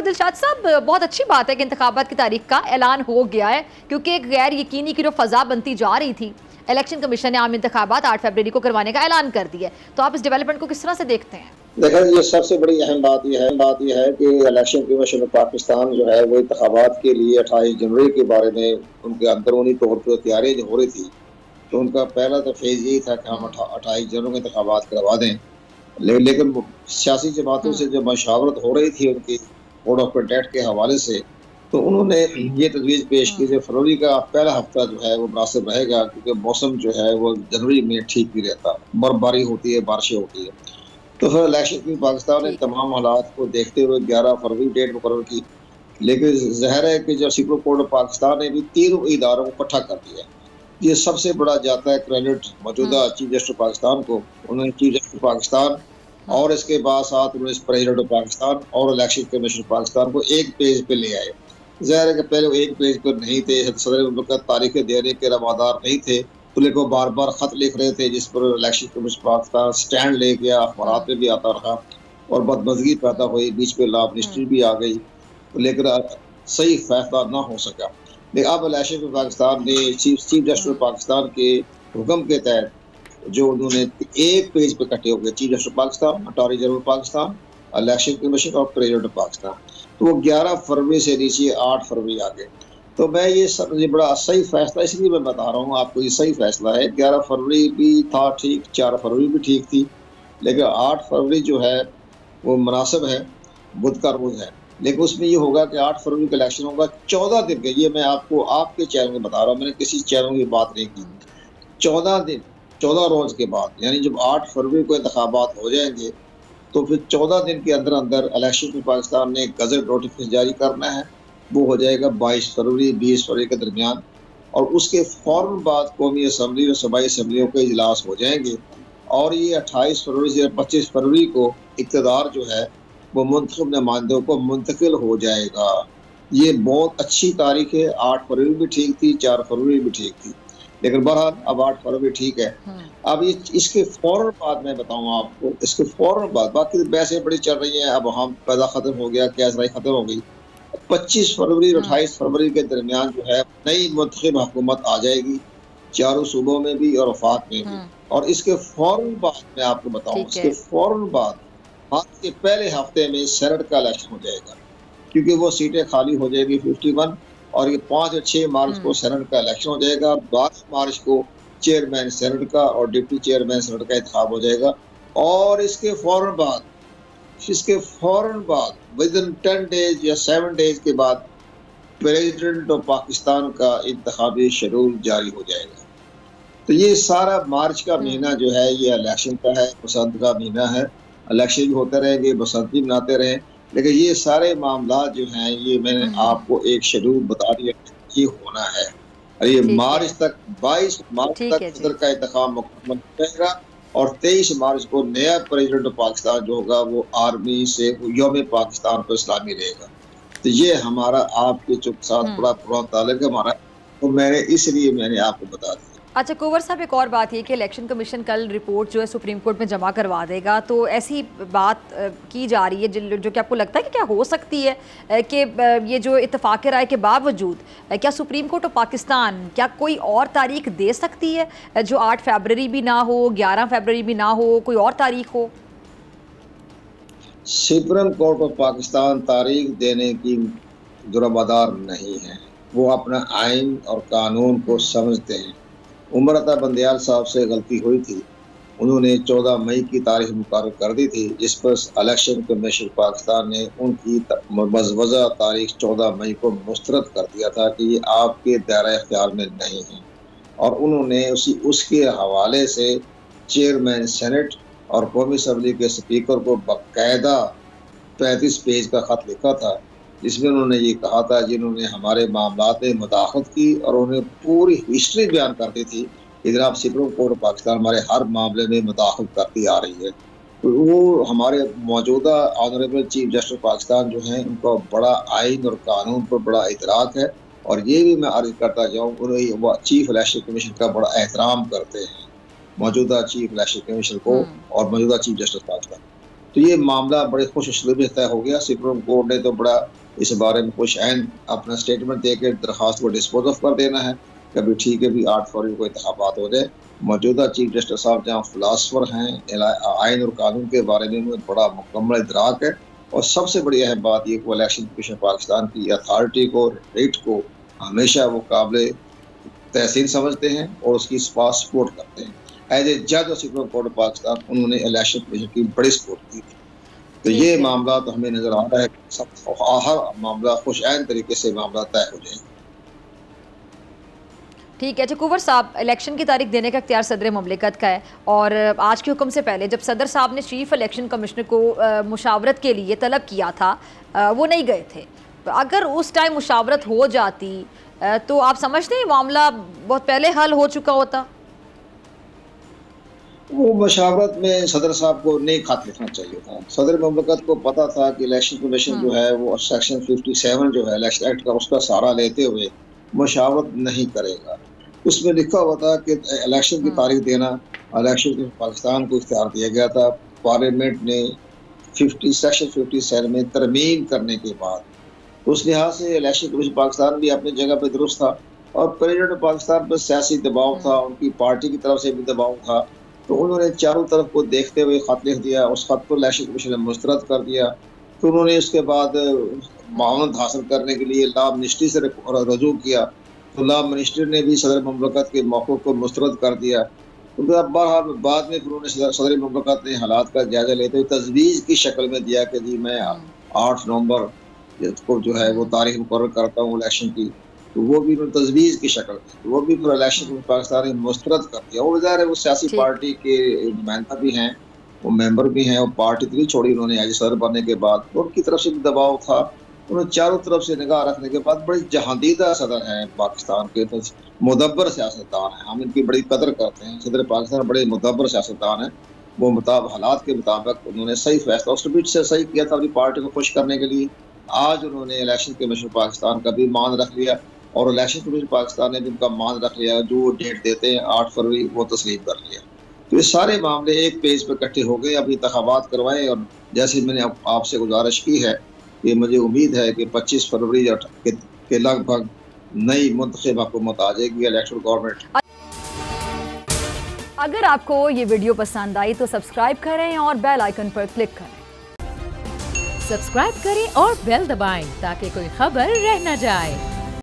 दिलशाद साहब, बहुत अच्छी बात है कि इंतखाबात की तारीख का ऐलान हो गया है, क्योंकि एक गैर यकीनी की जो फजा बनती जा रही थी। इलेक्शन कमीशन ने आम इंतखाबात 8 फरवरी को करवाने का ऐलान कर दिया है, तो आप इस डेवलपमेंट को किस तरह से देखते हैं? देखा, ये सबसे बड़ी अहम बात यह है कि इलेक्शन कमीशन पाकिस्तान जो है वो इंतखाबात के लिए 28 जनवरी के बारे में उनके अंदरूनी तौर पर तैयारियां जो हो रही थी, तो उनका पहला तो फेज यही था कि हम 28 जनवरी में इंतखाबात करवा दें। लेकिन सियासी जमातों से जो मशावरत हो रही थी उनकी कोड ऑफ कंडक्ट के हवाले से, तो उन्होंने ये तजवीज़ पेश की कि फरवरी का पहला हफ्ता जो है वो मुनासिब रहेगा, क्योंकि मौसम जो है वो जनवरी में ठीक नहीं रहता, बर्फबारी होती है, बारिशें होती है। तो फिर इलेक्शन की पाकिस्तान ने तमाम हालात को देखते हुए 11 फरवरी डेट मुकर्रर की। लेकिन ज़ाहिर है कि जब सुप्रीम कोर्ट ऑफ पाकिस्तान ने भी तीनों इदारों को इकट्ठा कर दिया, ये सबसे बड़ा जाता है क्रेडिट मौजूदा चीफ जस्टिस पाकिस्तान को। उन्होंने चीफ जस्टिस पाकिस्तान और इसके बाद साथ उन्होंने प्रेसिडेंट ऑफ पाकिस्तान और इलेक्शन कमीशन पाकिस्तान को एक पेज पे ले आए। ज़ाहिर है कि पहले वो एक पेज पर नहीं थे, सदर मुल्क तारीखें देने के रवादार नहीं थे, तो लेकिन वो बार बार ख़त लिख रहे थे जिस पर इलेक्शन कमीशन पाकिस्तान स्टैंड ले गया, अखबारात में भी आता रहा और बदमज़गी पैदा हुई, बीच में लॉ मिनिस्ट्री भी आ गई, लेकिन सही फैसला ना हो सका। लेकिन अब इलेक्शन पाकिस्तान ने चीफ जस्टिस पाकिस्तान के हुक्म के तहत जो उन्होंने एक पेज पे इकट्ठे हो गए, chief justice Pakistan, attorney general Pakistan, election commission और प्रेसिडेंट पाकिस्तान, तो वो 11 फरवरी से नीचे 8 फरवरी आ गए। तो मैं ये बड़ा सही फैसला इसलिए मैं बता रहा हूँ आपको, ये सही फैसला है। 11 फरवरी भी था ठीक, 4 फरवरी भी ठीक थी, लेकिन 8 फरवरी जो है वो मुनासिब है, बुध का रोज़ है। लेकिन उसमें ये होगा कि 8 फरवरी का इलेक्शन होगा 14 दिन का। ये मैं आपको आपके चैनल में बता रहा हूँ, मैंने किसी चैनल की बात नहीं की। 14 दिन, 14 रोज़ के बाद, यानी जब 8 फरवरी को इंतखाबात हो जाएंगे तो फिर 14 दिन के अंदर अंदर इलेक्शन में पाकिस्तान ने गज़ट नोटिफिकेशन जारी करना है। वो हो जाएगा 22 फरवरी 20 फरवरी के दरमियान, और उसके फ़ौरन बाद कौमी असम्बली और सूबाई असम्बलियों के इजलास हो जाएंगे, और ये 28 फरवरी से 25 फरवरी को इक़्तिदार जो है वो मुंतखब नुमाइंदों को मुंतकिल हो जाएगा। ये बहुत अच्छी तारीख है। 8 फरवरी भी ठीक थी, 4 फरवरी भी ठीक थी, लेकिन बहरहाल अब 8 फरवरी ठीक है। अब ये इसके फ़ौरन बाद मैं बताऊँ आपको, इसके फ़ौरन बाद बाकी बहसें बड़ी चल रही हैं। अब हम पैदा ख़त्म हो गया, क्या सराई ख़त्म हो गई। 25 फरवरी और 28 फरवरी के दरमियान जो है नई मुंतखब हुकूमत आ जाएगी, चारों सूबों में भी और वफाक में भी। और इसके फ़ौरन बाद मैं आपको बताऊँ, इसके फ़ौरन बाद मार्च के पहले हफ्ते में सेनेट का इलेक्शन हो जाएगा, क्योंकि वो सीटें खाली हो जाएगी 51, और ये 5 और 6 मार्च को सेनेट का इलेक्शन हो जाएगा। 12 मार्च को चेयरमैन सेनेट का और डिप्टी चेयरमैन सेनेट का इंतखाब हो जाएगा, और इसके फ़ौरन बाद विदिन 10 डेज या 7 डेज के बाद प्रेसिडेंट ऑफ पाकिस्तान का इंतखाबी शेड्यूल जारी हो जाएगा। तो ये सारा मार्च का महीना जो है ये इलेक्शन का है, बसंत का महीना है। इलेक्शन भी होते रहेंगे, बसंत भी मनाते रहें, लेकिन ये सारे मामला जो हैं ये मैंने आपको एक शेड्यूल बता दिया, ये होना है। और ये मार्च तक 22 मार्च तक सदर का इंतखाब मुकम्मल रहेगा, और 23 मार्च को नया प्रेसिडेंट ऑफ पाकिस्तान जो होगा वो आर्मी से यौम पाकिस्तान को इस्लामी रहेगा। तो ये हमारा आपके चुप साथ बड़ा पुराना ताल्लुक है हमारा, तो मैंने आपको बता दिया। अच्छा कुंवर साहब, एक और बात ये कि इलेक्शन कमीशन कल रिपोर्ट जो है सुप्रीम कोर्ट में जमा करवा देगा, तो ऐसी बात की जा रही है जो कि आपको लगता है कि क्या हो सकती है कि ये जो इत्तेफाक राय के बावजूद क्या सुप्रीम कोर्ट ऑफ पाकिस्तान क्या कोई और तारीख दे सकती है, जो 8 फरवरी भी ना हो, 11 फरवरी भी ना हो, कोई और तारीख हो? सुप्रीम कोर्ट ऑफ पाकिस्तान तारीख देने की जुर्मदार नहीं है, वो अपना आइन और कानून को समझते हैं। उमर अता बंदयाल साहब से गलती हुई थी, उन्होंने 14 मई की तारीख मुकर्रर कर दी थी, जिस पर इलेक्शन कमीशन पाकिस्तान ने उनकी मज़वज़ा तारीख 14 मई को मुस्तरद कर दिया था कि ये आपके दायरा इख्तियार में नहीं है, और उन्होंने उसके हवाले से चेयरमैन सेनेट और कौमी असम्बली के स्पीकर को बाकायदा 35 पेज का ख़त लिखा था, जिसमें उन्होंने ये कहा था, जिन्होंने हमारे मामलात में मुदाखलत की और उन्हें पूरी हिस्ट्री बयान करती थी कि जनाब सुप्रीम कोर्ट ऑफ पाकिस्तान हमारे हर मामले में मुदाखलत करती आ रही है। तो वो हमारे मौजूदा ऑनरेबल चीफ जस्टिस पाकिस्तान जो हैं उनका बड़ा आइन और कानून पर बड़ा इतराक है, और ये भी मैं अर्ज़ करता जाऊँ, उन्हें चीफ इलेक्शन कमीशन का बड़ा एहतराम करते हैं, मौजूदा चीफ इलेक्शन कमीशन को और मौजूदा चीफ जस्टिस पाकिस्तान। तो ये मामला बड़े खुश असलूबी तय हो गया। सुप्रीम कोर्ट ने तो बड़ा इस बारे में कुछ ऐन अपना स्टेटमेंट दे के दरख्वास्त को डिस्पोज ऑफ कर देना है। कभी ठीक है भी 8 फरवरी को इंतखाबात हो जाए। मौजूदा चीफ जस्टिस साहब जहाँ फिलासफर हैं, आइन और कानून के बारे में उन्हें बड़ा मुकम्मल इदराक है। और सबसे बड़ी अहम बात ये कि इलेक्शन कमीशन पाकिस्तान की अथॉरिटी को, रेट को हमेशा वो काबिल तहसीन समझते हैं और उसकी सपोर्ट करते हैं। एज ए जज of supreme court of Pakistan उन्होंने इलेक्शन कमीशन की बड़ी सपोर्ट की थी। तो ये मामला तो हमें नजर आ रहा है सब हर मामला खुशआइन तरीके से मामला तय हो जाएगा। ठीक है कुंवर साहब, इलेक्शन की तारीख देने का इख्तियार सदर ममलिकत का है और आज के हुक्म से पहले जब सदर साहब ने चीफ इलेक्शन कमिश्नर को मुशावरत के लिए तलब किया था वो नहीं गए थे। अगर उस टाइम मुशावरत हो जाती तो आप समझते हैं मामला बहुत पहले हल हो चुका होता? वो मशावरत में सदर साहब को नहीं खत लिखना चाहिए था। सदर ममलकत को पता था कि इलेक्शन कमीशन जो है वो सेक्शन 57 जो है इलेक्शन एक्ट का उसका सहारा लेते हुए मशावरत नहीं करेगा। उसमें लिखा हुआ था कि इलेक्शन की तारीख देना इलेक्शन पाकिस्तान को इख्तियार दिया गया था। पार्लियामेंट ने सेक्शन 57 में तरमीम करने के बाद उस लिहाज से इलेक्शन कमीशन पाकिस्तान भी अपनी जगह पर दुरुस्त था और प्रेसिडेंट पाकिस्तान पर सियासी दबाव था, उनकी पार्टी की तरफ से भी दबाव था। तो उन्होंने चारों तरफ को देखते हुए खत लिख दिया। उस खत को इलेक्शन कमीशन ने मुस्तरद कर दिया। तो उन्होंने उसके बाद मामूलत हासिल करने के लिए लॉ मिनिस्ट्री से रजू किया। तो लॉ मिनिस्ट्री ने भी सदर ममलकत के मौक़िफ़ को मुस्तरद कर दिया। तो बहरहाल बाद में फिर उन्होंने सदर ममलकत ने हालात का जायजा लेते हुए तजवीज़ की शक्ल में दिया कि जी मैं 8 नवंबर को जो है वो तारीख मुकर्रर करता हूँ इलेक्शन की। तो वो भी उन्होंने तजवीज़ की शक्ल में, तो वो भी फिर इलेक्शन पाकिस्तान ने मुस्तरद कर दिया। और ज़ाहिर है वो सियासी पार्टी के नुमाइंदा भी हैं, वो मेंबर भी हैं, और पार्टी तो नहीं छोड़ी उन्होंने आज सदर बनने के बाद। तो उनकी तरफ से भी दबाव था। उन्होंने चारों तरफ से निगाह रखने के बाद बड़ी जहांदीदा सदर हैं पाकिस्तान के, तो मुदब्बर सियासतदान हैं। हम इनकी बड़ी कदर करते हैं। सदर पाकिस्तान बड़े मुदब्बर सियासतदान हैं। वो हालात के मुताबिक उन्होंने सही फैसला उस बीच से सही किया था अपनी पार्टी को खुश करने के लिए। आज उन्होंने इलेक्शन कमीशन पाकिस्तान का भी मान रख लिया और इलेक्शन कमीशन पाकिस्तान ने भी उनका मान रख लिया। जो डेट देते हैं 8 फरवरी वो तस्लीम कर लिया। तो ये सारे मामले एक पेज पे इकट्ठे हो गए। अभी इंतखाबात करवाएं और जैसे मैंने आपसे गुजारिश की है कि मुझे उम्मीद है कि 25 फरवरी के लगभग नई मुंतखब हुकूमत आ जाएगी, इलेक्शन गवर्नमेंट। अगर आपको ये वीडियो पसंद आई तो सब्सक्राइब करें और बेल आइकन पर क्लिक करें। सब्सक्राइब करें और बेल दबाएं ताकि कोई खबर रह न जाए।